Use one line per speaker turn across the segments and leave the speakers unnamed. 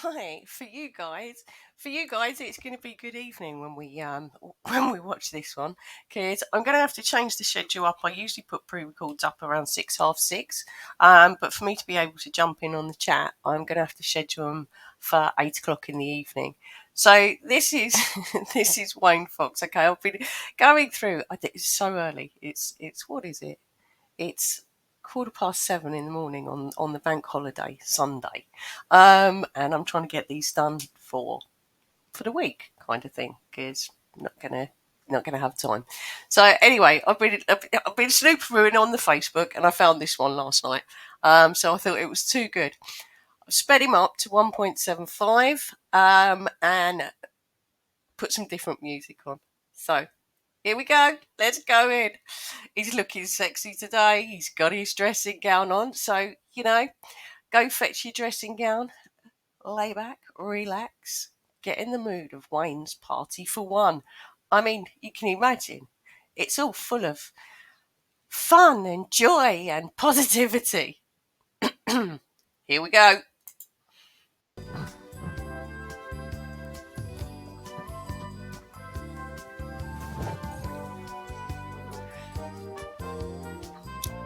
Right, for you guys, it's going to be good evening when we when we watch this one, because I'm going to have to change the schedule up. I usually put pre-records up around 6, half 6, but for me to be able to jump in on the chat, I'm going to have to schedule them for 8 o'clock in the evening. So this is this is Wayne Fox. Okay, I've been going through. I think it's so early. It's what is it? It's 7:15 in the morning on the bank holiday Sunday, and I'm trying to get these done for the week, kind of thing, because not gonna have time. So anyway, I've been snoopering on the Facebook, and I found this one last night. So I thought it was too good. I've sped him up to 1.75, and put some different music on. So here we go. Let's go in. He's looking sexy today. He's got his dressing gown on. So, go fetch your dressing gown, lay back, relax, get in the mood of Wayne's Party for One. I mean, you can imagine it's all full of fun and joy and positivity. Here we go.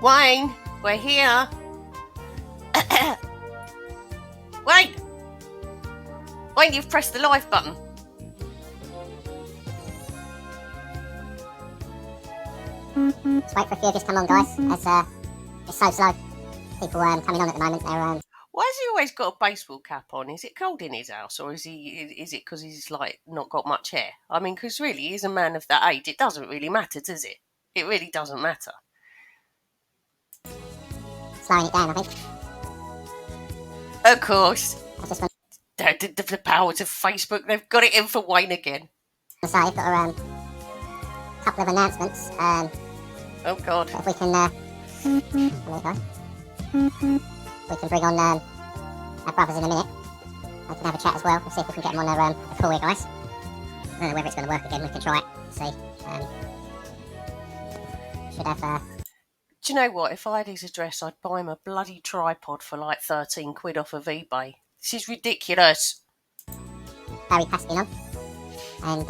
Wayne, we're here. Wayne! Wayne, you've pressed the live button.
Let's wait for a few of you to come on, guys, as it's so slow. People coming on at the moment. They're
Why has he always got a baseball cap on? Is it cold in his house, or is it because he's like not got much hair? I mean, because really, he's a man of that age. It doesn't really matter, does it? It really doesn't matter.
slowing it down, I think.
Of course,
I just want
the powers of Facebook. They've got it in for Wayne again.
to say I've got a couple of announcements.
Oh God!
If we can, there you go. We can bring on our brothers in a minute. I can have a chat as well. We'll see if we can get them on a call here, guys. I don't know whether it's going to work again. We can try it. See. Should have.
Do you know what? If I had his address, I'd buy him a bloody tripod for like 13 quid off of eBay. This is ridiculous.
Barry Paskin on. And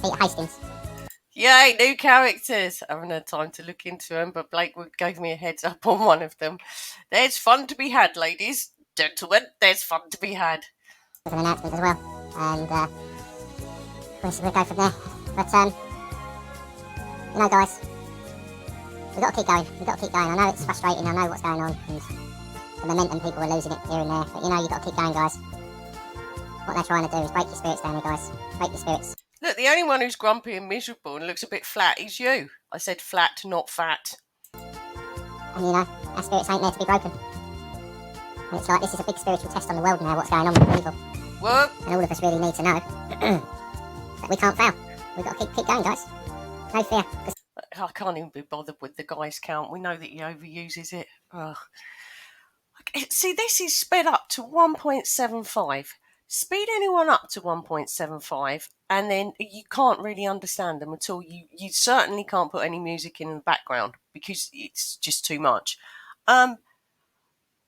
Peter Hastings.
Yay, new characters. I haven't had time to look into them, but Blake gave me a heads up on one of them. There's fun to be had, ladies, gentlemen. There's fun to be had.
There's an announcement as well. And we'll go from there. But, guys, we've got to keep going. We've got to keep going. I know it's frustrating. I know what's going on. And the momentum, people are losing it here and there. But, you've got to keep going, guys. What they're trying to do is break your spirits down here, guys. Break your spirits.
Look, the only one who's grumpy and miserable and looks a bit flat is you. I said flat, not fat.
And, our spirits ain't there to be broken. And it's like, this is a big spiritual test on the world now, what's going on with evil.
What?
And all of us really need to know that we can't fail. We've got to keep going, guys. No fear.
I can't even be bothered with the guy's count. We know that he overuses it. Ugh. See, this is sped up to 1.75. Speed anyone up to 1.75 and then you can't really understand them at all. You certainly can't put any music in the background because it's just too much. I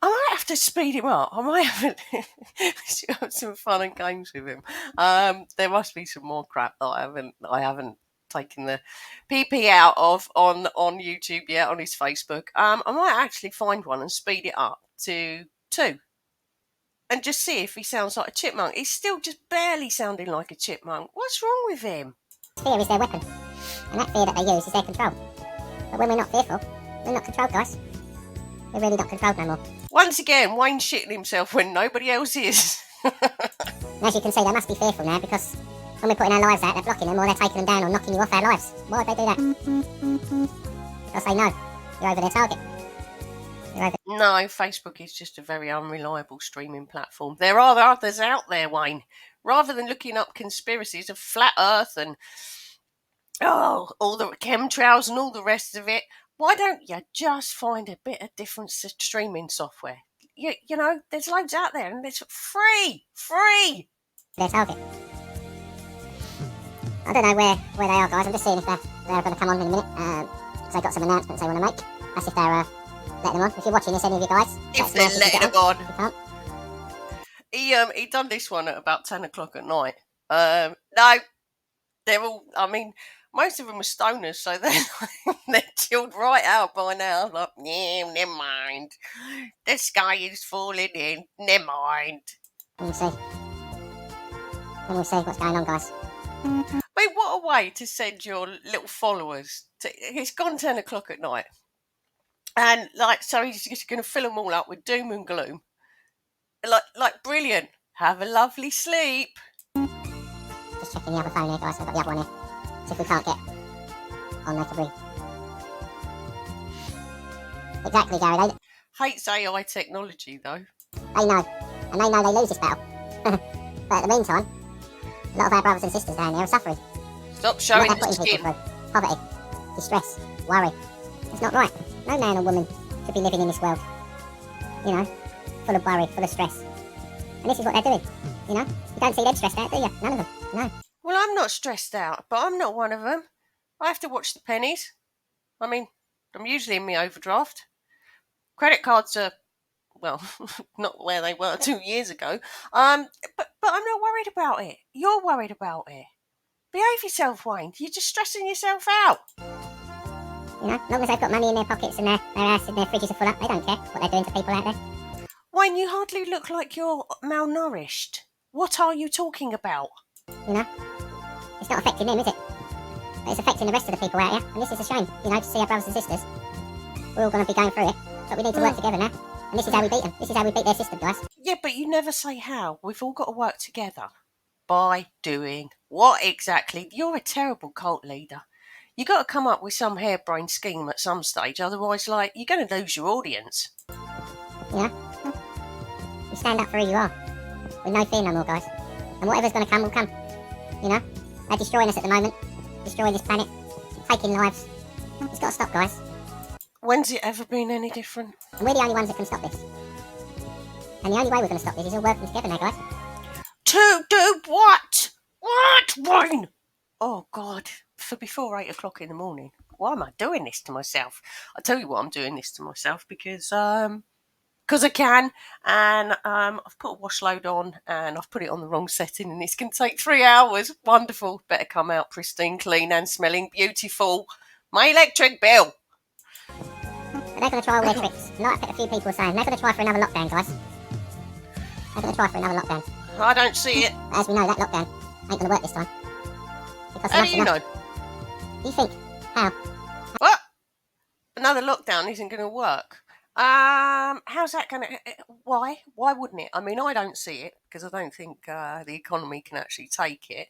might have to speed him up. I might have some fun and games with him. There must be some more crap that I haven't taken the PP out of on YouTube yet, on his Facebook. I might actually find one and speed it up to 2. And just see if he sounds like a chipmunk. He's still just barely sounding like a chipmunk. What's wrong with him?
Fear is their weapon. And that fear that they use is their control. But when we're not fearful, we're not controlled, guys. We're really not controlled no more.
Once again, Wayne's shitting himself when nobody else is.
And as you can see, they must be fearful now because when we're putting our lives out, they're blocking them or they're taking them down or knocking you off our lives. Why would they do that? Because they know you're over their target.
No, Facebook is just a very unreliable streaming platform. There are others out there, Wayne. Rather than looking up conspiracies of flat Earth and all the chemtrails and all the rest of it, why don't you just find a bit of different streaming software? You know, there's loads out there and it's free.
Their target. I don't know where they are, guys. I'm just seeing if they're going to come on in a minute. Because they've got some announcements they want to make. That's if they're letting them on. If you're watching this, any of you guys,
if they're letting them on. He done this one at about 10 o'clock at night. No, they're all. I mean, most of them are stoners, so they're chilled right out by now. Like, yeah, never mind. The sky is falling in. Never mind.
We'll see. And we'll see what's going on, guys.
Wait, what a way to send your little followers. It's gone 10 o'clock at night. And, like, so he's just going to fill them all up with doom and gloom. Like brilliant. Have a lovely sleep.
Just checking the other phone here, guys. I've got the other one here. See if we can't get on there to bring. Exactly, Gary.
Hates AI technology, though.
They know. And they know they lose this battle. But at the meantime, a lot of our brothers and sisters down there are suffering.
Stop showing
What
the
they're putting
skin.
people through. Poverty, distress, worry. It's not right. No man or woman should be living in this world, you know, full of worry, full of stress. And this is what they're doing, you know. You don't see them stressed out, do you? None of them. No.
Well, I'm not stressed out, but I'm not one of them. I have to watch the pennies. I mean, I'm usually in my overdraft. Credit cards are, well, not where they were 2 years ago. But I'm not worried about it. You're worried about it. Behave yourself, Wayne. You're just stressing yourself out.
You know, as long as they've got money in their pockets and their house and their fridges are full up, they don't care what they're doing to people out there.
Wayne, you hardly look like you're malnourished. What are you talking about?
You know, it's not affecting them, is it? But it's affecting the rest of the people out here, and this is a shame, you know, to see our brothers and sisters. We're all going to be going through it, but we need to work together now. And this is how we beat them. This is how we beat their system, guys.
Yeah, but you never say how. We've all got to work together. By doing what exactly? You're a terrible cult leader. You got to come up with some harebrained scheme at some stage, otherwise, like, you're going to lose your audience.
You know? You stand up for who you are. With no fear no more, guys. And whatever's going to come will come. You know? They're destroying us at the moment. Destroying this planet. Taking lives. It's got to stop, guys.
When's it ever been any different?
And we're the only ones that can stop this. And the only way we're going to stop this is all working together now, guys.
To do what? What, Wayne? Oh, God. For before 8 o'clock in the morning. Why am I doing this to myself? I'll tell you what I'm doing this to myself because I can, and I've put a wash load on and I've put it on the wrong setting and it's going to take 3 hours. Wonderful. Better come out pristine, clean and smelling beautiful. My electric bill.
But they're going to try all their tricks. Like a few people are saying, they're going to try for another lockdown, guys. They're going to try for another lockdown.
I don't see it.
But as we know, that lockdown ain't going to work this time. Because
How do you know?
You think? How?
What? Another lockdown isn't going to work. How's that going to... Why? Why wouldn't it? I mean, I don't see it because I don't think the economy can actually take it.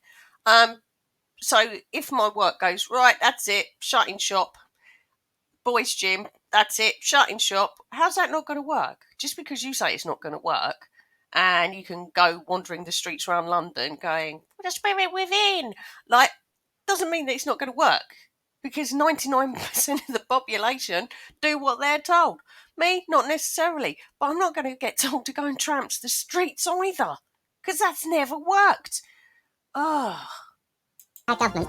So if my work goes, right, that's it, shutting shop, boys' gym, that's it, shutting shop, how's that not going to work? Just because you say it's not going to work and you can go wandering the streets around London going, the spirit within, like, doesn't mean that it's not going to work. Because 99% of the population do what they're told. Me, not necessarily. But I'm not going to get told to go and tramp the streets either. Because that's never worked. Oh.
Our government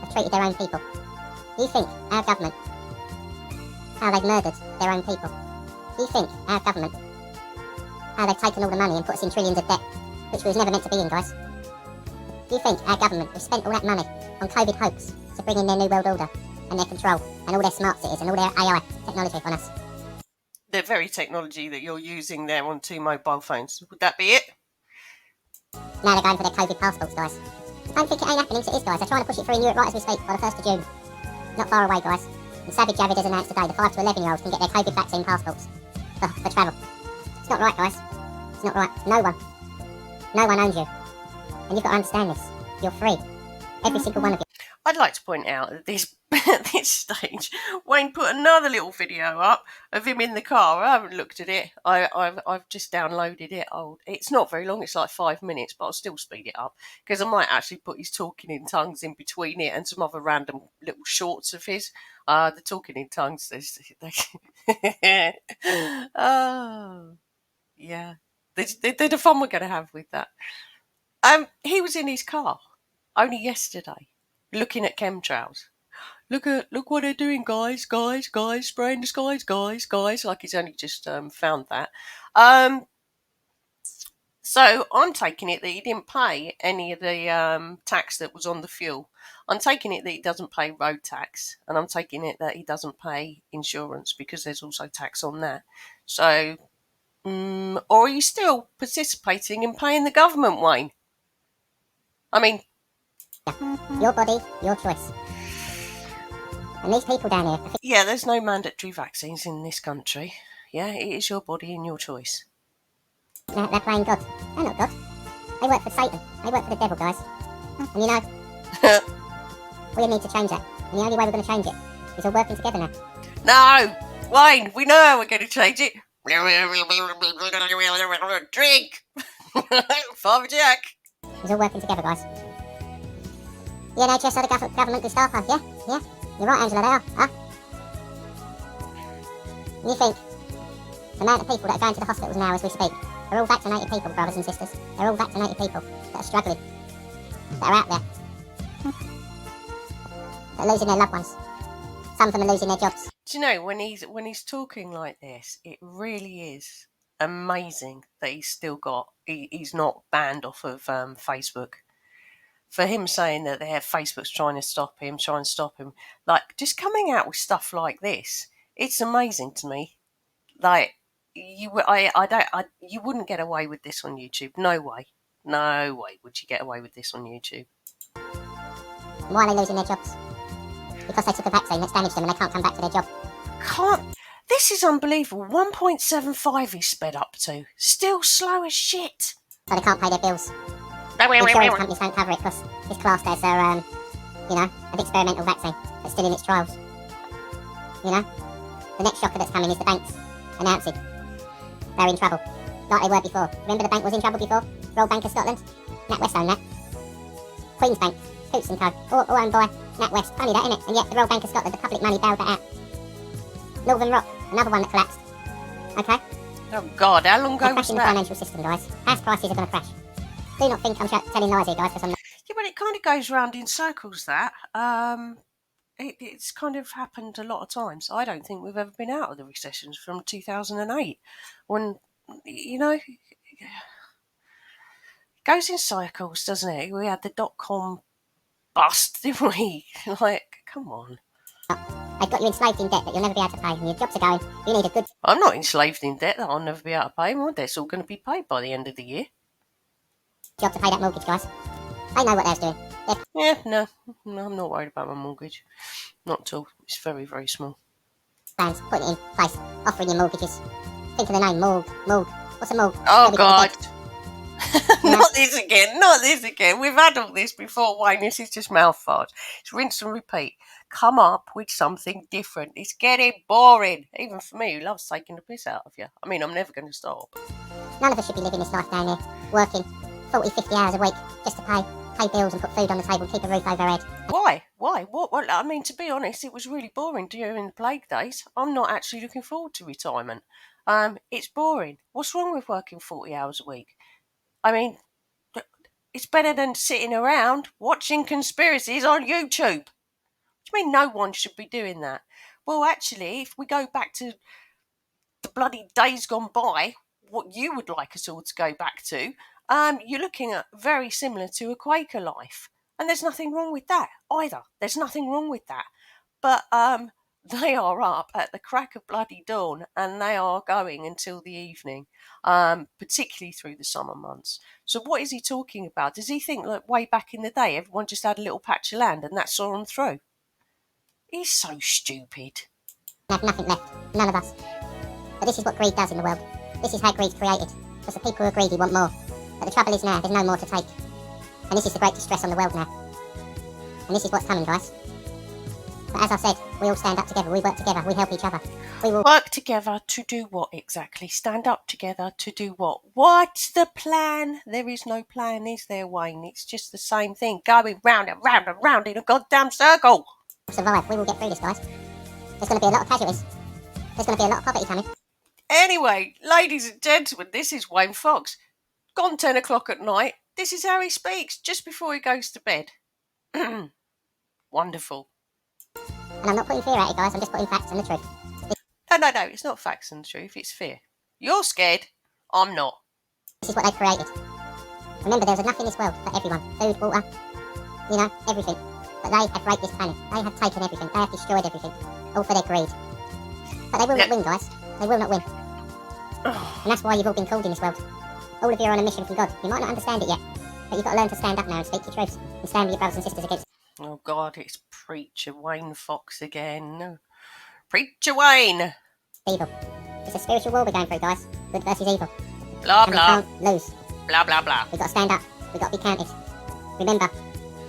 have treated their own people. You think our government, how they've murdered their own people? You think our government, how they've taken all the money and put us in trillions of debt, which we was never meant to be in, guys? You think our government have spent all that money on COVID hoax to bring in their New World Order and their control and all their smart cities and all their AI technology on us?
The very technology that you're using there on 2 mobile phones. Would that be it?
Now they're going for their COVID passports, guys. Don't think it ain't happening, 'cause it is, guys. They're trying to push it through in Europe right as we speak by the 1st of June. Not far away, guys. And Sajid Javid has announced today the 5 to 11-year-olds can get their COVID vaccine passports for travel. It's not right, guys. It's not right. No one owns you. And you've got to understand this. You're free. Every single one of you.
I'd like to point out that at this stage, Wayne put another little video up of him in the car. I haven't looked at it. I've just downloaded it. Oh, it's not very long. It's like 5 minutes, but I'll still speed it up because I might actually put his talking in tongues in between it and some other random little shorts of his. The talking in tongues. Oh, yeah. They're the fun we're going to have with that. He was in his car only yesterday, looking at chemtrails. Look what they're doing, guys, spraying the skies, guys, like he's only just found that. So I'm taking it that he didn't pay any of the tax that was on the fuel. I'm taking it that he doesn't pay road tax, and I'm taking it that he doesn't pay insurance because there's also tax on that. So, or are you still participating in paying the government, Wayne? I mean,
Your body, your choice. And these people down here,
yeah, there's no mandatory vaccines in this country. Yeah, it is your body and your choice.
they're playing God. They're not God. They work for Satan. They work for the devil, guys. And you know, we need to change that. And the only way we're going to change it is all working together now.
No, Wayne, we know how we're going to change it. Drink, Father Jack.
It's all working together, guys. The NHS are the government do staff are, yeah? Yeah? You're right, Angela, they are, huh? And you think the amount of people that are going to the hospitals now as we speak are all vaccinated people, brothers and sisters. They're all vaccinated people that are struggling, that are out there, that are losing their loved ones. Some of them are losing their jobs.
Do you know, when he's talking like this, it really is amazing that he's not banned off of Facebook. For him saying that Facebook's trying to stop him, like just coming out with stuff like this, it's amazing to me. Like you wouldn't get away with this on YouTube. No way would you get away with this on YouTube.
Why are they losing their jobs? Because they took a vaccine that's damaged them and they can't come back to their job.
This is unbelievable. 1.75 is sped up to. Still slow as shit.
So they can't pay their bills. Insurance companies don't cover it because it's classed as an experimental vaccine that's still in its trials. You know? The next shocker that's coming is the banks announcing they're in trouble, like they were before. Remember the bank was in trouble before? Royal Bank of Scotland? NatWest owned that. Queen's Bank, Coots & Co, all owned by NatWest. Funny that, innit? And yet the Royal Bank of Scotland, the public money bailed that out. Northern Rock, another one that collapsed. Okay?
Oh God, how long ago was
crashing the
that?
financial system, guys. House prices are going to crash. Do not think I'm telling lies here, guys, because I'm not.
Yeah, but it kind of goes round in circles, that. It's kind of happened a lot of times. I don't think we've ever been out of the recessions from 2008. When, you know, it goes in cycles, doesn't it? We had the dot-com bust, didn't we? Like, come on.
They've got you enslaved in debt that you'll never be able to pay, and your jobs are going. You need a good
I'm not enslaved in debt that I'll never be able to pay. My debt's all going to be paid by the end of the year.
job to pay that mortgage, guys. They know what they're doing.
Yeah, no, I'm not worried about my mortgage. Not at all. It's very, very small.
Plans, putting it in place, offering you mortgages. Think of the name, morgue. What's a morgue?
Oh,
Nobody
God.
gets
Not this again. We've had all this before, Wayne. This is just mouth fart. It's rinse and repeat. Come up with something different. It's getting boring. Even for me, who loves taking the piss out of you. I mean, I'm never going to stop.
None of us should be living this life down here, working 40, 50 hours a week just to pay bills and put food on the table, keep a roof over our head.
Why? What? Well, I mean, to be honest, it was really boring during the plague days. I'm not actually looking forward to retirement. It's boring. What's wrong with working 40 hours a week? I mean, it's better than sitting around watching conspiracies on YouTube. What do you mean no one should be doing that? Well, actually, if we go back to the bloody days gone by, what you would like us all to go back to, you're looking at very similar to a Quaker life. And there's nothing wrong with that either. There's nothing wrong with that. But they are up at the crack of bloody dawn and they are going until the evening, particularly through the summer months. So what is he talking about? Does he think like way back in the day everyone just had a little patch of land and that saw them through? He's so stupid.
We have nothing left. None of us. But this is what greed does in the world. This is how greed's created. Because the people who are greedy want more. But the trouble is now, there's no more to take. And this is the great distress on the world now. And this is what's coming, guys. But as I said, we all stand up together, we work together, we help each other. We will
work together to do what exactly? Stand up together to do what? What's the plan? There is no plan, is there, Wayne? It's just the same thing, going round and round and round in a goddamn circle.
Survive. We will get through this, guys. There's going to be a lot of casualties. There's going to be a lot of poverty coming.
Anyway, ladies and gentlemen, this is Wayne Fox. Gone 10 o'clock at night. This is how he speaks just before he goes to bed. Wonderful.
And I'm not putting fear at you, guys. I'm just putting facts and the truth.
No. It's not facts and the truth. It's fear. You're scared. I'm not.
This is what they've created. Remember, there's enough in this world for everyone. Food, water, you know, everything. But they have raped this planet. They have taken everything. They have destroyed everything. All for their greed. But they will not win, guys. They will not win. And that's why you've all been called in this world. All of you are on a mission from God. You might not understand it yet, but you've got to learn to stand up now and speak your truths. And stand with your brothers and sisters against
Oh, God, it's Preacher Wayne Fox again. Preacher Wayne!
evil. It's a spiritual war we're going through, guys. Good versus evil.
Blah,
And we
blah.
can't lose.
Blah, blah, blah.
We've got to stand up. We've got to be counted. Remember,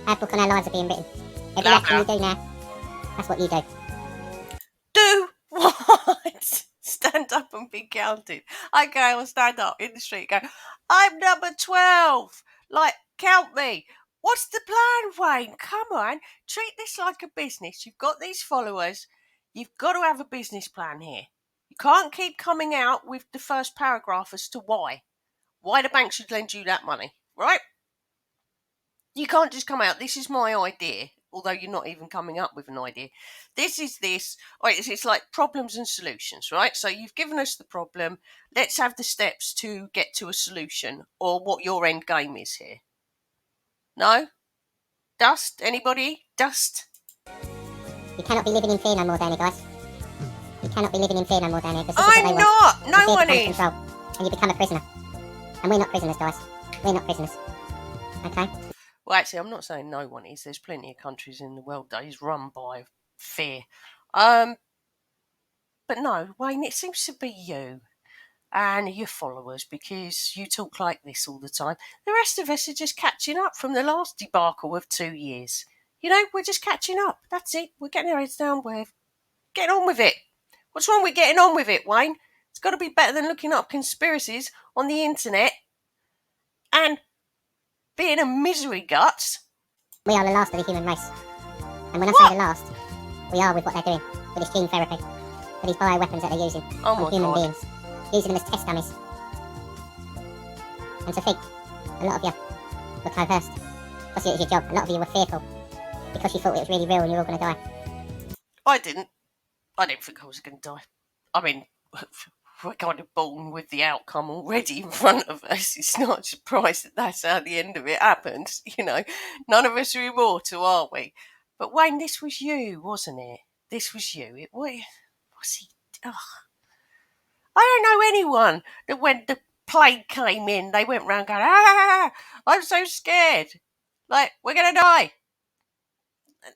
our book and our lives are being written. Every
Blah,
action you do now, that's what you do.
Do what? Stand up and be counted. Okay, I'll stand up in the street and go, I'm number 12. Like, count me. What's the plan, Wayne? Come on. Treat this like a business. You've got these followers. You've got to have a business plan here. You can't keep coming out with the first paragraph as to why. Why the bank should lend you that money, right? You can't just come out, this is my idea, although you're not even coming up with an idea. This is this. Right, it's like problems and solutions, right? So you've given us the problem. Let's have the steps to get to a solution, or what your end game is here. No? Dust? Anybody? Dust?
You cannot be living in fear no more down here, guys. You cannot be living in fear no more down here. Because this is what
I'm
they
not!
want.
No
Fear
one
becomes
is!
control, and you become a prisoner. And we're not prisoners, guys. We're not prisoners. Okay?
Well, actually, I'm not saying no one is. There's plenty of countries in the world that is run by fear. But no, Wayne, it seems to be you and your followers, because you talk like this all the time. The rest of us are just catching up from the last debacle of 2 years. You know, we're just catching up. That's it. We're getting our heads down. We're getting on with it. What's wrong with getting on with it, Wayne? It's got to be better than looking up conspiracies on the internet and being a misery guts.
We are the last of the human race. And when I
What?
say the last, we are with what they're doing. With this gene therapy. With these bioweapons that they're using
Oh
on
my
human
God.
beings. Using them as test dummies. And to think, a lot of you were coerced. Because it was your job. A lot of you were fearful. Because you thought it was really real and you were all going to die.
I didn't think I was going to die. I mean, we're kind of born with the outcome already in front of us. It's not a surprise that that's how the end of it happens. You know, none of us are immortal, are we? But Wayne, this was you, wasn't it? This was you. It was he? Ugh. I don't know anyone that when the plague came in, they went round going, ah, I'm so scared. Like, we're going to die.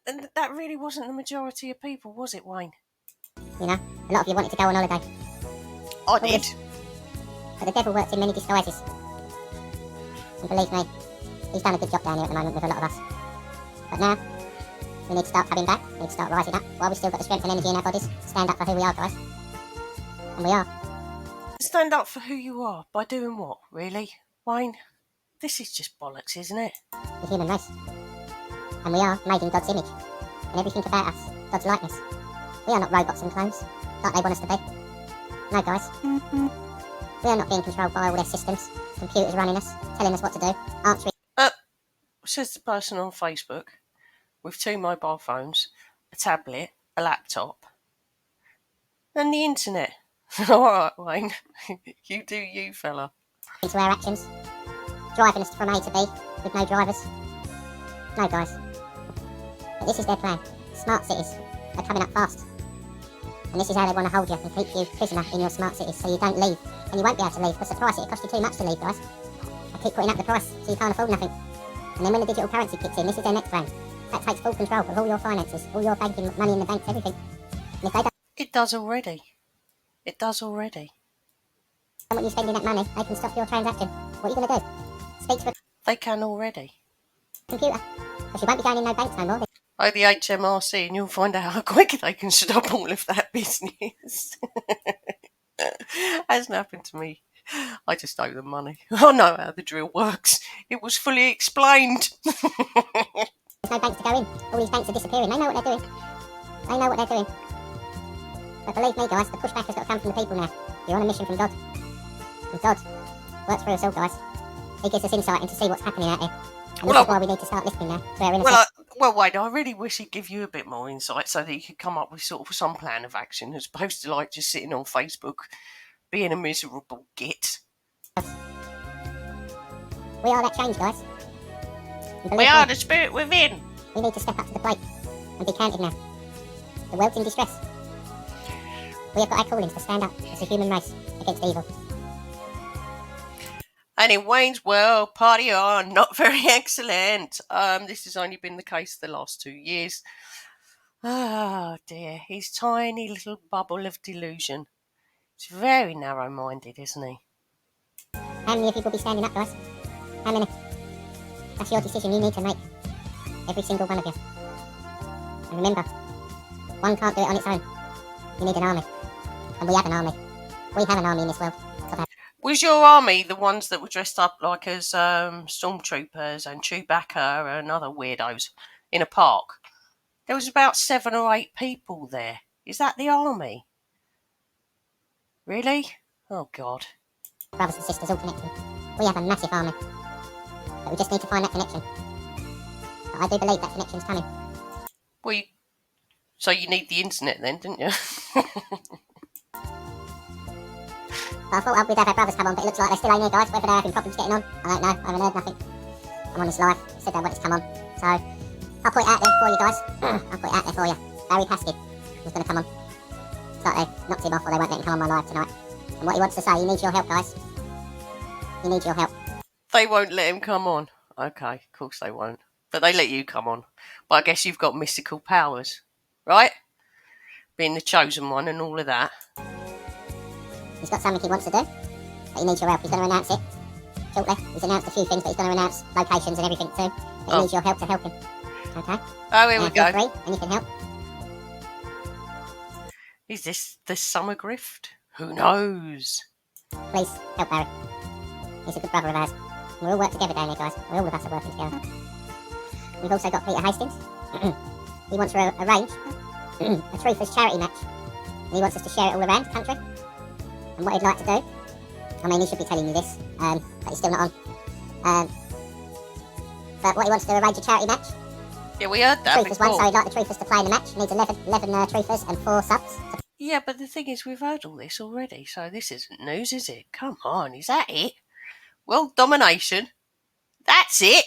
And that really wasn't the majority of people, was it, Wayne?
You know? A lot of you wanted to go on holiday.
I
All
did.
this. But the devil works in many disguises. And believe me, he's done a good job down here at the moment with a lot of us. But now, we need to start coming back. We need to start rising up. While we've still got the strength and energy in our bodies, stand up for who we are, guys. And we are.
Stand up for who you are by doing what, really? Wayne, this is just bollocks, isn't it?
The human race. And we are made in God's image. And everything about us, God's likeness. We are not robots and clones, like they want us to be. No, guys. We are not being controlled by all their systems, computers running us, telling us what to do, answering.
Says the person on Facebook with 2 mobile phones, a tablet, a laptop, and the internet. Alright, Wayne. You do you, fella.
Into our actions, driving us from A to B with no drivers. No, guys. But this is their plan. Smart cities are coming up fast. And this is how they want to hold you and keep you prisoner in your smart cities so you don't leave. And you won't be able to leave because the price, it costs you too much to leave, guys. They keep putting up the price so you can't afford nothing. And then when the digital currency kicks in, this is their next plan. That takes full control of all your finances, all your banking, money in the banks, everything. And if they don't
It does already. It does already.
want you spending that money, they can stop your transaction. What are you going to do? Speak to a
They can already.
computer. Because you won't be going in no banks no more.
Oh, the HMRC, and you'll find out how quick they can stop all of that business. Hasn't happened to me. I just owe them money. I know how the drill works. It was fully explained.
There's no banks to go in. All these banks are disappearing. They know what they're doing. They know what they're doing. But believe me, guys, the pushback has got to come from the people now. You're on a mission from God. And God works through us all, guys. He gives us insight into see what's happening out here. And
Well,
this is why we need to start listening now to our inner
Well, Wade, I really wish he'd give you a bit more insight so that you could come up with sort of some plan of action as opposed to like just sitting on Facebook being a miserable git.
We are that change, guys. And
We
believe
are
me,
the spirit within.
we need to step up to the plate and be counted now. The world's in distress. We have got our callings to stand up as a human race against evil.
And in Wayne's World, party on, not very excellent. This has only been the case the last 2 years. Ah, dear, his tiny little bubble of delusion. He's very narrow-minded, isn't he?
How many of you will be standing up, guys? How many? That's your decision you need to make. Every single one of you. And remember, one can't do it on its own. You need an army. And we have an army. We have an army in this world.
Was your army the ones that were dressed up like as stormtroopers and Chewbacca and other weirdos in a park? There was about 7 or 8 people there. Is that the army? Really? Oh, God.
Brothers and sisters all connected. We have a massive army. But we just need to find that connection. But I do believe that connection's coming.
Well, so you need the internet then, didn't you?
I thought we'd have our brothers come on, but it looks like they're still ain't here, guys. Whether they're having problems getting on, I don't know. I haven't heard nothing. I'm on this live. Said they wanted to come on. So, I'll put it out there for you guys. I'll put it out there for you. Barry Paskett was going to come on. But they knocked him off, or they won't let him come on my live tonight. And what he wants to say, he needs your help, guys. He needs your help.
They won't let him come on. Okay, of course they won't. But they let you come on. But I guess you've got mystical powers, right? Being the chosen one and all of that.
He's got something he wants to do, but he needs your help. He's going to announce it shortly. He's announced a few things, but he's going to announce locations and everything too. But he needs your help to help him. Okay?
Oh, here we
Feel
go.
free, and you can help.
Is this the summer grift? Who knows?
Please, help Barry. He's a good brother of ours. We all work together down here, guys. All of us are working together. We've also got Peter Hastings. He wants to arrange a Truthers charity match. And he wants us to share it all around the country. And what he'd like to do, I mean, he should be telling you this, but he's still not on. But what he wants to do, arrange a charity match.
Yeah, we heard that
Truthers one,
before.
so he'd like the Truthers to play in the match. He needs 11 Truthers and 4 subs.
Yeah, but the thing is, we've heard all this already, so this isn't news, is it? Come on, is that it? World domination? That's it?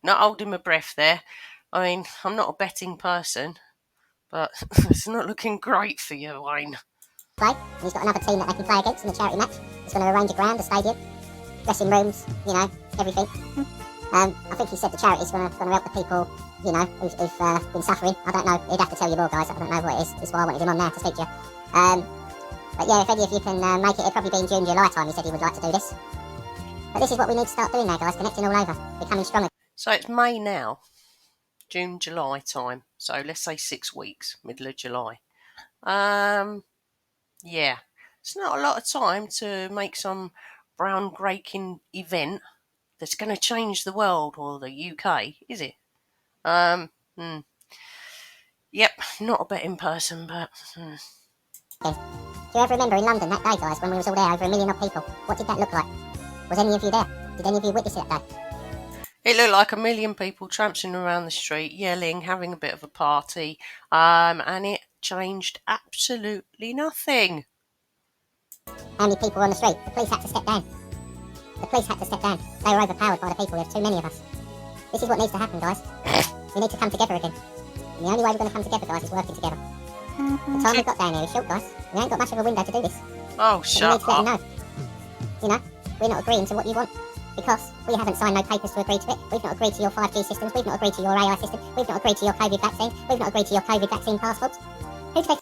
Not holding my breath there. I mean, I'm not a betting person, but it's not looking great for you, Wayne.
Play. And he's got another team that they can play against in the charity match. He's going to arrange a ground, a stadium, dressing rooms, you know, everything. I think he said the charity's going to help the people, you know, who've been suffering. I don't know. He'd have to tell you more, guys. I don't know what it is. That's why I wanted him on now to speak to you. But yeah, if any of you can make it, it'll probably be in June, July time. He said he would like to do this. But this is what we need to start doing now, guys. Connecting all over, becoming stronger.
So it's May now, June, July time. So let's say 6 weeks, middle of July. Yeah, it's not a lot of time to make some groundbreaking event that's going to change the world or the UK, is it? Yep, not a betting person, but...
Do you ever remember in London that day, guys, when we was all there, over 1 million of people? What did that look like? Was any of you there? Did any of you witness it that day?
It looked like 1 million people tramping around the street, yelling, having a bit of a party, and it changed absolutely nothing.
How many people were on the street? The police had to step down. The police had to step down. They were overpowered by the people. There were too many of us. This is what needs to happen, guys. We need to come together again. And the only way we're going to come together, guys, is working together. The time we've got down here is short, guys. We ain't got much of a window to do this.
Oh,
But
shut
we need to let
up.
them know. You know, we're not agreeing to what you want. Because we haven't signed no papers to agree to it. We've not agreed to your 5G systems. We've not agreed to your AI system. We've not agreed to your COVID vaccine. We've not agreed to your COVID vaccine passports. Who takes...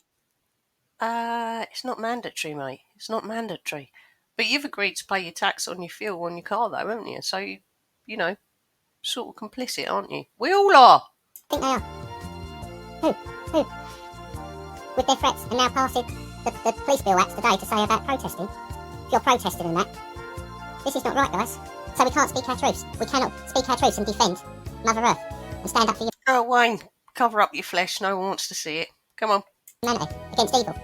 It's not mandatory, mate. It's not mandatory. But you've agreed to pay your tax on your fuel on your car, though, haven't you? So, you know, sort of complicit, aren't you? We all are.
think they are? Who? With their threats and now passing the police bill acts today to say about protesting. If you're protesting and that, this is not right, guys. So we can't speak our truths. We cannot speak our truths and defend Mother Earth and stand up for
Oh, Wayne, cover up your flesh. No one wants to see it. Come on.
humanity against evil.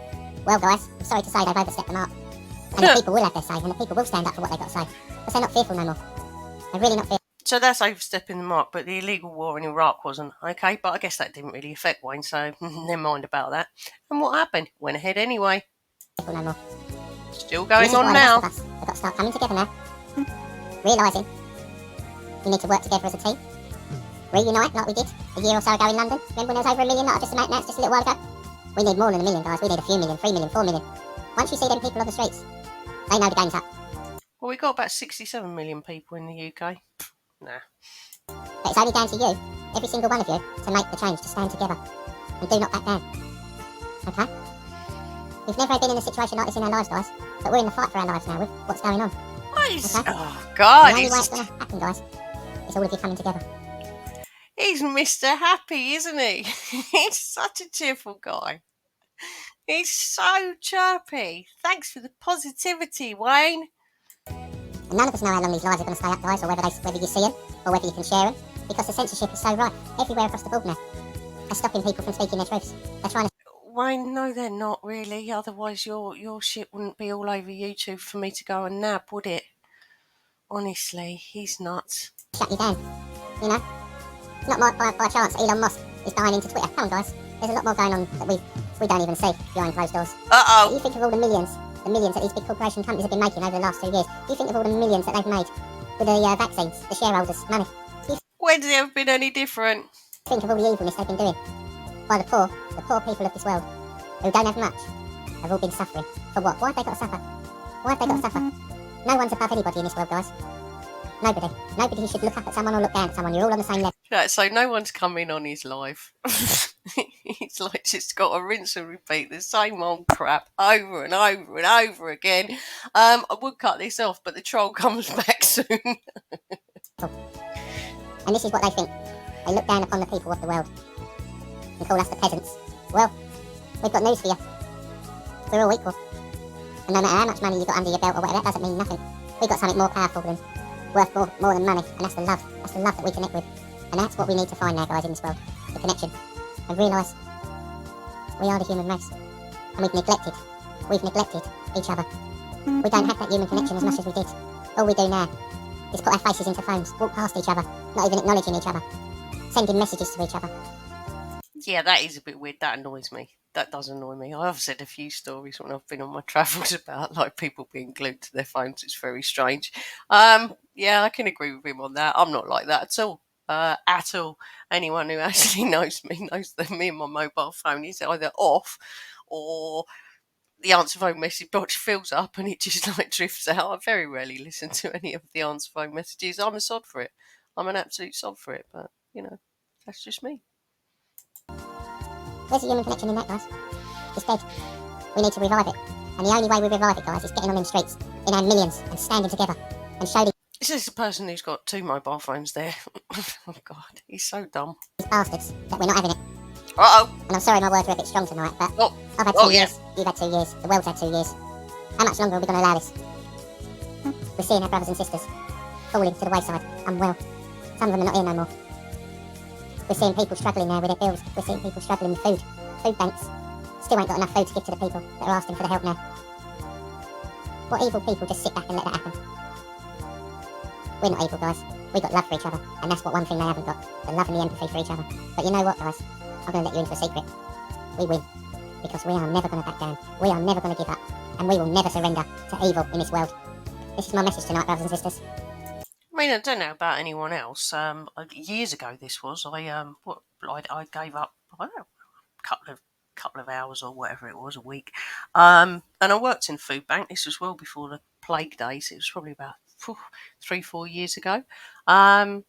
Well, guys, I'm sorry to say they've overstepped the mark. And the people will have their say, and the people will stand up for what they've got to say. Because they're not fearful no more. They're really not fearful.
So that's overstepping the mark, but the illegal war in Iraq wasn't. Okay, but I guess that didn't really affect Wayne, so never mind about that. And what happened? Went ahead anyway.
No more.
Still
And
going
this is
on
why
now.
the rest of us have got to start coming together now. Realising We need to work together as a team. Reunite like we did a year or so ago in London. Remember when there was over 1 million that I just announced just a little while ago? We need more than 1 million, guys. We need a few million, 3 million, 4 million. Once you see them people on the streets, they know the game's up.
Well, we got about 67 million people in the UK. Nah.
But it's only down to you, every single one of you, to make the change, to stand together. And do not back down. Okay? We've never been in a situation like this in our lives, guys. But we're in the fight for our lives now with what's going on.
Okay? Oh,
The
God.
only way it's going to happen, guys, is all of you coming together.
He's Mr. Happy, isn't he? He's such a cheerful guy. He's so chirpy. Thanks for the positivity, Wayne.
And none of us know how long these lies are going to stay up, guys, or whether you see them, or whether you can share them, because the censorship is so rife everywhere across the board now. They're stopping people from speaking their truths. They're trying to...
Wayne, no, they're not really. Otherwise, your shit wouldn't be all over YouTube for me to go and nab, would it? Honestly, he's nuts.
Shut you down, you know? Not by chance Elon Musk is dying into Twitter. Come on, guys. There's a lot more going on that we don't even see behind closed doors.
Uh-oh.
You think of all the millions that these big corporation companies have been making over the last 2 years. You think of all the millions that they've made with the vaccines, the shareholders' money.
When's it ever been any different?
Think of all the evilness they've been doing by the poor people of this world, who don't have much, have all been suffering. For what? Why have they got to suffer? Why have they got to suffer? No one's above anybody in this world, guys. Nobody. Nobody should look up at someone or look down at someone. You're all on the same level.
Yeah, so no one's come in on his live. He's like just got to rinse and repeat the same old crap over and over and over again. I would cut this off, but the troll comes back soon.
And this is what they think. They look down upon the people of the world and call us the peasants. Well, we've got news for you. We're all equal. And no matter how much money you've got under your belt or whatever, that doesn't mean nothing. We've got something more powerful than worth more than money, and that's the love. That's the love that we connect with. And that's what we need to find now, guys, in this world. The connection. And realise we are the human race. And we've neglected each other. We don't have that human connection as much as we did. All we do now is put our faces into phones, walk past each other, not even acknowledging each other, sending messages to each other.
Yeah, that is a bit weird. That annoys me. That does annoy me. I've said a few stories when I've been on my travels about like people being glued to their phones. It's very strange. Yeah, I can agree with him on that. I'm not like that at all. At all. Anyone who actually knows me knows that me and my mobile phone is either off or the answer phone message box fills up and it just like drifts out. I very rarely listen to any of the answer phone messages. I'm a sod for it. I'm an absolute sod for it. But, you know, that's just me.
Where's the human connection in that, guys? It's dead. We need to revive it. And the only way we revive it, guys, is getting on them streets in our millions and standing together and showing
This is a person who's got 2 mobile phones there. Oh, God, he's so dumb.
these bastards that we're not having it.
Uh-oh.
And I'm sorry my words were a bit strong tonight, but I've had 2 years, you've had 2 years, the world's had 2 years. How much longer are we going to allow this? We're seeing our brothers and sisters falling to the wayside, unwell. Some of them are not here no more. We're seeing people struggling now with their bills. We're seeing people struggling with food. Food banks still ain't got enough food to give to the people that are asking for the help now. What evil people just sit back and let that happen? We're not evil, guys. We've got love for each other, and that's what one thing they haven't got, the love and the empathy for each other. But you know what, guys? I'm going to let you into a secret. We win, because we are never going to back down. We are never going to give up, and we will never surrender to evil in this world. This is my message tonight, brothers and sisters.
I mean, I don't know about anyone else. Years ago, this was I gave up. I don't know, couple of hours or whatever it was a week, and I worked in food bank. This was well before the plague days. It was probably about 3-4 years ago. I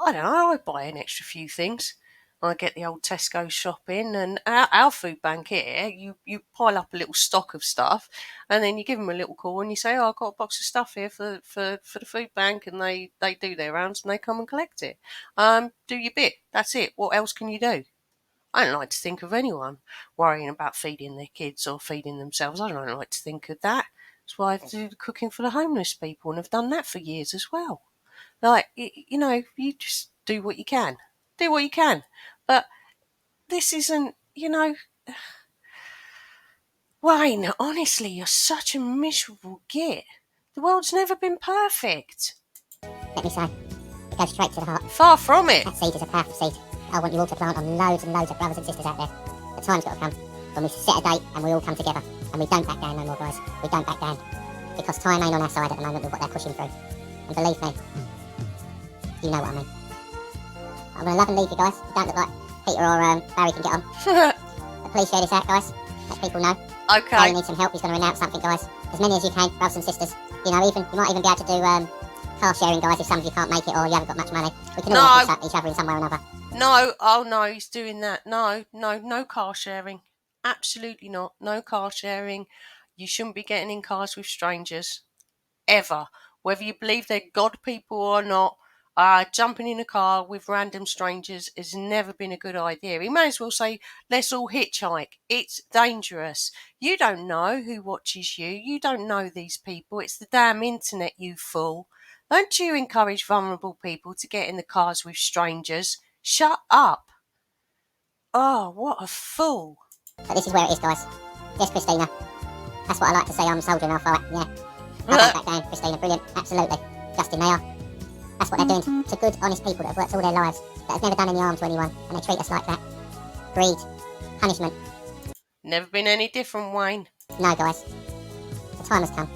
don't know. I buy an extra few things. I get the old Tesco shop in, and our food bank here, you pile up a little stock of stuff, and then you give them a little call and you say, "Oh, I've got a box of stuff here for the food bank," and they do their rounds and they come and collect it. Do your bit. That's it. What else can you do? I don't like to think of anyone worrying about feeding their kids or feeding themselves. I don't like to think of that. That's why I do the cooking for the homeless people and have done that for years as well. Like, you know, you just do what you can. Do what you can. But this isn't, you know... Wayne, honestly, you're such a miserable git. The world's never been perfect.
Let me say, it goes straight to the heart.
Far from it.
That seed is a powerful seed. I want you all to plant on loads and loads of brothers and sisters out there. The time's got to come when we set a date and we all come together. And we don't back down no more, guys. We don't back down. Because time ain't on our side at the moment with what they're pushing through. And believe me, You know what I mean. I'm going to love and leave you guys. You don't look like Peter or Barry can get on. But please share this out, guys. Let people know.
Okay.
Barry needs some help. He's going to announce something, guys. As many as you can, brothers and sisters. You know, you might even be able to do car sharing, guys, if some of you can't make it or you haven't got much money. We can all help each other in some way or another.
No, oh no, he's doing that. No car sharing. Absolutely not. No car sharing. You shouldn't be getting in cars with strangers. Ever. Whether you believe they're God people or not, jumping in a car with random strangers has never been a good idea. He may as well say, let's all hitchhike. It's dangerous. You don't know who watches you. You don't know these people. It's the damn internet, you fool. Don't you encourage vulnerable people to get in the cars with strangers? Shut up. Oh, what a fool.
But this is where it is, guys. Yes, Christina. That's what I like to say. I'm a soldier and I'll fight. Yeah. I don't back down, Christina. Brilliant. Absolutely. Justin, they are. That's what they're doing to good, honest people that have worked all their lives, that have never done any harm to anyone, and they treat us like that. Greed. Punishment.
Never been any different, Wayne.
No, guys. The time has come.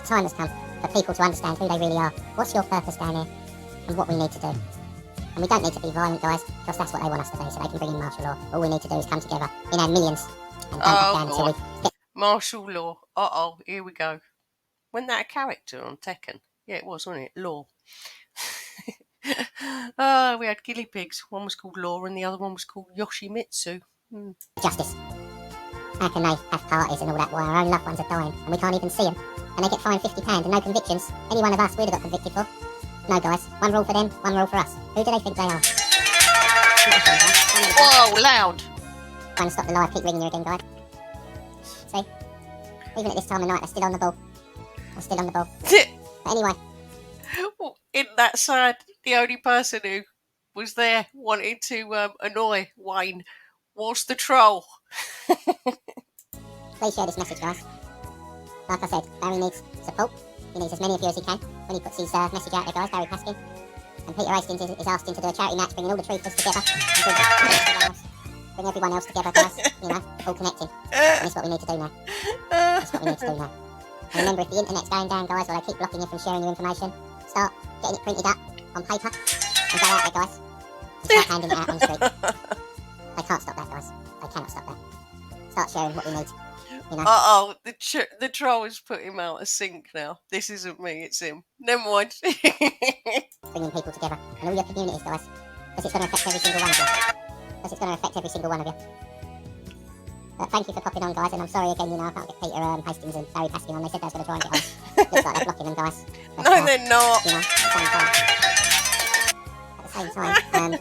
The time has come for people to understand who they really are. What's your purpose down here? And what we need to do. And we don't need to be violent, guys, because that's what they want us to do, so they can bring in martial law. All we need to do is come together in our millions and don't back down until we get...
Martial law. Uh-oh, here we go. Wasn't that a character on Tekken? Yeah, it was, wasn't it? Law. We had guinea pigs. One was called Law and the other one was called Yoshimitsu.
Justice. How can they have parties and all that while our own loved ones are dying and we can't even see them? And they get fined £50 and no convictions. Any one of us, we'd have got convicted for. No, guys. One rule for them, one rule for us. Who do they think they are?
Whoa, loud.
Trying to stop the live, keep ringing you again, guys. See? Even at this time of night, they're still on the ball. They're still on the ball. But anyway.
Isn't that sad? The only person who was there wanting to annoy Wayne was the troll.
Please share this message, guys. Like I said, Barry needs support. He needs as many of you as he can when he puts his message out there, guys. Barry Paskin. And Peter Hastings is asked him to do a charity match, bringing all the troopers together. Bring everyone else together, guys. You know, all connecting. And that's what we need to do now. That's what we need to do now. And remember, if the internet's going down, guys, or they keep blocking you from sharing your information, start getting it printed up on paper and go out there, guys. And start handing it out on the street. They can't stop that, guys. They cannot stop that. Start sharing what we need. You know?
Uh-oh, the troll has put him out of sync now. This isn't me, it's him. Never mind.
Bringing people together and all your communities, guys. Because it's going to affect every single one of you. Because it's going to affect every single one of you. But thank you for popping on, guys. And I'm sorry again, you know, I can't get Peter Hastings and Barry Paskin on. They said they was going to try and get on. Looks like they're blocking them, guys. But,
no, they're not.
You know, at the same time,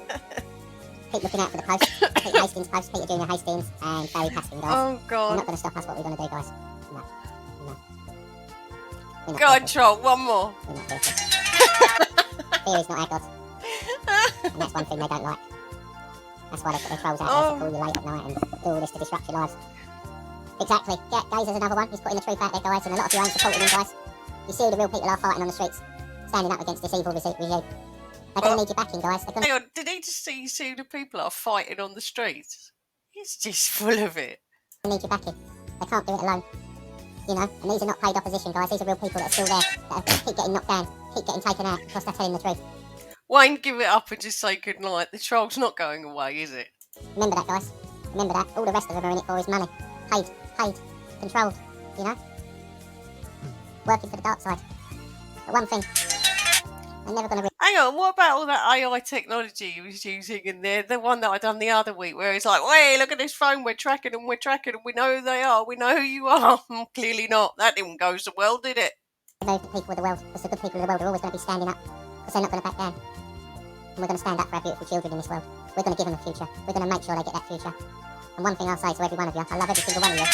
keep looking out for the post. Peter Hastings post, Peter Junior Hastings and Barry Paskin, guys.
Oh,
You're
God.
not going to stop us what we're going to do, guys. No. No. We're not
Go on,
fearful.
troll, one more.
We're not fearful. Fear is not our God. And that's one thing they don't like. That's why they put their trolls out there to call you late at night and do all this to disrupt your lives. Exactly. Yeah, Gazer's another one. He's putting the truth out there, guys, and a lot of you ain't supporting him, guys. You see all the real people are fighting on the streets, standing up against this evil regime. They're going to need you backing, guys. They're gonna...
Hang on, did he just see who the people are fighting on the streets? He's just full of it.
They need you backing. They can't do it alone. You know, and these are not paid opposition, guys. These are real people that are still there, that keep getting knocked down, keep getting taken out because they're telling the truth.
Wayne, give it up and just say goodnight. The troll's not going away, is it?
Remember that, guys. Remember that. All the rest of them are in it for is money. Paid, controlled, you know? Working for the dark side. But one thing, they're never going to...
Hang on, what about all that AI technology he was using in there? The one that I done the other week where it's like, hey, look at this phone, we're tracking them, we know who they are, we know who you are. Clearly not. That didn't go so well, did it?
Those people of the world, because the good people of the world are always going to be standing up, because they're not going to back down. And we're going to stand up for our beautiful children in this world. We're going to give them a future. We're going to make sure they get that future. And one thing I'll say to every one of you, I love every single one of you.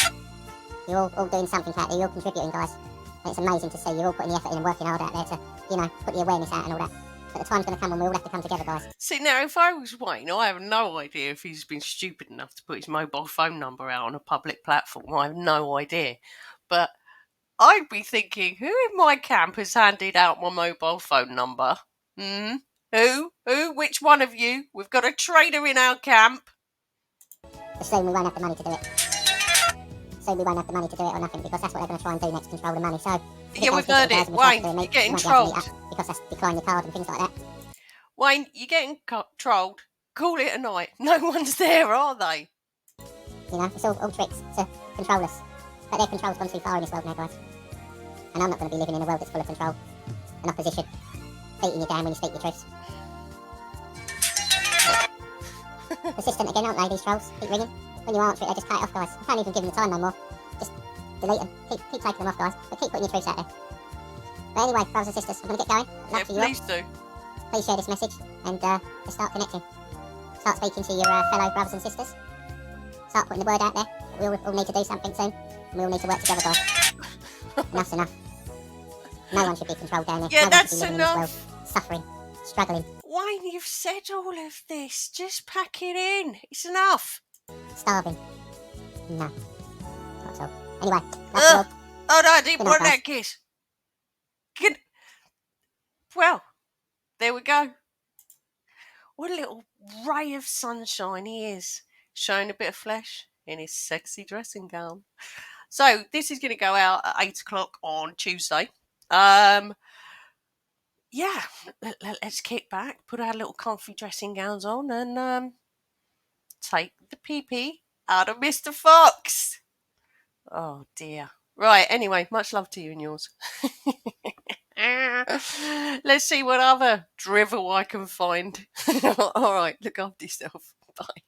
You're all doing something out there, you're all contributing, guys. And it's amazing to see you're all putting the effort in and working hard out there to, you know, put the awareness out and all that. But the time's going to come when we all have to come together, guys.
See, now, if I was Wayne, I have no idea if he's been stupid enough to put his mobile phone number out on a public platform. I have no idea. But I'd be thinking, who in my camp has handed out my mobile phone number? Who? Which one of you? We've got a traitor in our camp.
But soon we won't have the money to do it. Soon we won't have the money to do it or nothing, because that's what they're going to try and do next, control the money. So
yeah, we've heard it. Wayne, you're getting trolled.
Because that's decline your card and things like that.
Wayne, you're getting trolled. Call it a night. No one's there, are they?
You know, it's all tricks to control us. But their control's gone too far in this world now, guys. And I'm not going to be living in a world that's full of control and opposition, beating you down when you speak your truths. Persistent again, aren't they, these trolls? Keep ringing. When you answer it, they just cut it off, guys. I can't even give them the time no more. Just delete them. Keep taking them off, guys. But keep putting your truths out there. But anyway, brothers and sisters, I'm going to get going.
Yeah, please do.
Please share this message and just start connecting. Start speaking to your fellow brothers and sisters. Start putting the word out there. We all need to do something soon. And we all need to work together, guys. Enough's enough. No one should be controlled down there.
Yeah,
no
that's
one should be living
enough.
in this world, suffering, struggling,
Wayne, you've said all of this. Just pack it in. It's enough.
starving. No, not at all. Anyway, that's all.
Oh no, I didn't
Good night,
want
guys.
that kiss. Well, there we go. What a little ray of sunshine he is, showing a bit of flesh in his sexy dressing gown. So this is going to go out at 8 o'clock on Tuesday. Yeah, let's kick back, put our little comfy dressing gowns on, and take the pee-pee out of Mr. Fox. Oh dear. Right, anyway, much love to you and yours. Let's see what other drivel I can find. All right, look after yourself. Bye.